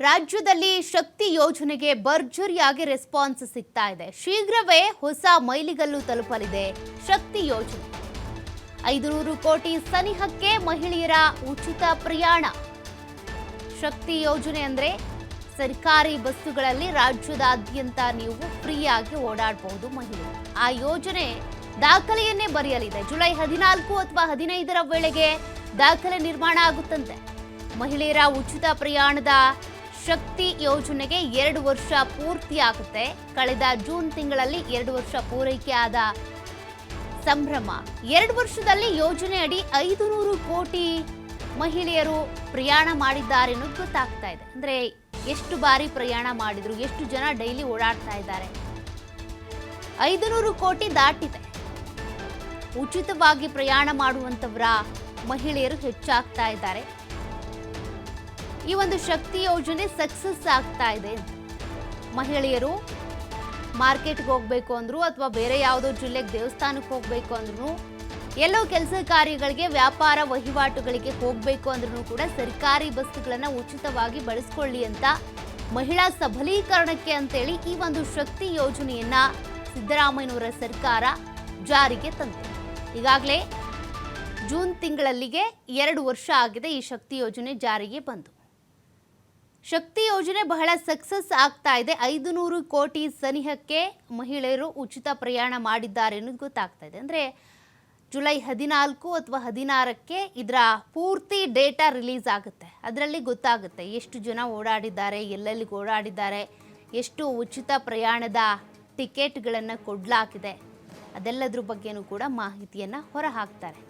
ರಾಜ್ಯದಲ್ಲಿ ಶಕ್ತಿ ಯೋಜನೆಗೆ ಭರ್ಜರಿಯಾಗಿ ರೆಸ್ಪಾನ್ಸ್ ಸಿಗ್ತಾ ಇದೆ. ಶೀಘ್ರವೇ ಹೊಸ ಮೈಲಿಗಲ್ಲು ತಲುಪಲಿದೆ ಶಕ್ತಿ ಯೋಜನೆ. 500 ಕೋಟಿ ಸನಿಹಕ್ಕೆ ಮಹಿಳೆಯರ ಉಚಿತ ಪ್ರಯಾಣ. ಶಕ್ತಿ ಯೋಜನೆ ಅಂದ್ರೆ ಸರ್ಕಾರಿ ಬಸ್ಸುಗಳಲ್ಲಿ ರಾಜ್ಯದಾದ್ಯಂತ ನೀವು ಫ್ರೀಯಾಗಿ ಓಡಾಡಬಹುದು ಮಹಿಳೆಯರು. ಆ ಯೋಜನೆ ದಾಖಲೆಯನ್ನೇ ಬರೆಯಲಿದೆ. ಜುಲೈ 14 ಅಥವಾ 15ರ ವೇಳೆಗೆ ದಾಖಲೆ ನಿರ್ಮಾಣ ಆಗುತ್ತಂತೆ. ಮಹಿಳೆಯರ ಉಚಿತ ಪ್ರಯಾಣದ ಶಕ್ತಿ ಯೋಜನೆಗೆ 2 ವರ್ಷ ಪೂರ್ತಿ ಆಗುತ್ತೆ. ಕಳೆದ ಜೂನ್ ತಿಂಗಳಲ್ಲಿ 2 ವರ್ಷ ಪೂರೈಕೆ ಆದ ಸಂಭ್ರಮ. 2 ವರ್ಷದಲ್ಲಿ ಯೋಜನೆ ಅಡಿ 500 ಕೋಟಿ ಮಹಿಳೆಯರು ಪ್ರಯಾಣ ಮಾಡಿದ್ದಾರೆ ಅನ್ನೋದು ಗೊತ್ತಾಗ್ತಾ ಇದೆ. ಅಂದ್ರೆ ಎಷ್ಟು ಬಾರಿ ಪ್ರಯಾಣ ಮಾಡಿದ್ರು, ಎಷ್ಟು ಜನ ಡೈಲಿ ಓಡಾಡ್ತಾ ಇದ್ದಾರೆ. 500 ಕೋಟಿ ದಾಟಿದೆ. ಉಚಿತವಾಗಿ ಪ್ರಯಾಣ ಮಾಡುವಂತವರ ಮಹಿಳೆಯರು ಹೆಚ್ಚಾಗ್ತಾ ಇದ್ದಾರೆ. ಈ ಒಂದು ಶಕ್ತಿ ಯೋಜನೆ ಸಕ್ಸಸ್ ಆಗ್ತಾ ಇದೆ. ಮಹಿಳೆಯರು ಮಾರ್ಕೆಟ್ಗೆ ಹೋಗ್ಬೇಕು ಅಂದ್ರು ಅಥವಾ ಬೇರೆ ಯಾವುದೋ ಜಿಲ್ಲೆಗೆ ದೇವಸ್ಥಾನಕ್ಕೆ ಹೋಗ್ಬೇಕು ಅಂದ್ರೂ, ಎಲ್ಲೋ ಕೆಲಸ ಕಾರ್ಯಗಳಿಗೆ ವ್ಯಾಪಾರ ವಹಿವಾಟುಗಳಿಗೆ ಹೋಗ್ಬೇಕು ಅಂದ್ರೂ ಕೂಡ ಸರ್ಕಾರಿ ಬಸ್ಸುಗಳನ್ನ ಉಚಿತವಾಗಿ ಬಳಸ್ಕೊಳ್ಳಿ ಅಂತ ಮಹಿಳಾ ಸಬಲೀಕರಣಕ್ಕೆ ಅಂತೇಳಿ ಈ ಒಂದು ಶಕ್ತಿ ಯೋಜನೆಯನ್ನ ಸಿದ್ದರಾಮಯ್ಯನವರ ಸರ್ಕಾರ ಜಾರಿಗೆ ತಂದಿದೆ. ಈಗಾಗಲೇ ಜೂನ್ ತಿಂಗಳಲ್ಲಿಗೆ 2 ವರ್ಷ ಆಗಿದೆ ಈ ಶಕ್ತಿ ಯೋಜನೆ ಜಾರಿಗೆ ಬಂದು. ಶಕ್ತಿ ಯೋಜನೆ ಬಹಳ ಸಕ್ಸಸ್ ಆಗ್ತಾ ಇದೆ. 500 ಕೋಟಿ ಸನಿಹಕ್ಕೆ ಮಹಿಳೆಯರು ಉಚಿತ ಪ್ರಯಾಣ ಮಾಡಿದ್ದಾರೆ ಅನ್ನೋದು ಗೊತ್ತಾಗ್ತಾ ಇದೆ. ಅಂದರೆ ಜುಲೈ 14 ಅಥವಾ 16ಕ್ಕೆ ಇದರ ಪೂರ್ತಿ ಡೇಟಾ ರಿಲೀಸ್ ಆಗುತ್ತೆ. ಅದರಲ್ಲಿ ಗೊತ್ತಾಗುತ್ತೆ ಎಷ್ಟು ಜನ ಓಡಾಡಿದ್ದಾರೆ, ಎಲ್ಲೆಲ್ಲಿ ಓಡಾಡಿದ್ದಾರೆ, ಎಷ್ಟು ಉಚಿತ ಪ್ರಯಾಣದ ಟಿಕೆಟ್ಗಳನ್ನು ಕೊಡಲಾಗಿದೆ, ಅದೆಲ್ಲದ್ರ ಬಗ್ಗೆನೂ ಕೂಡ ಮಾಹಿತಿಯನ್ನು ಹೊರ ಹಾಕ್ತಾರೆ.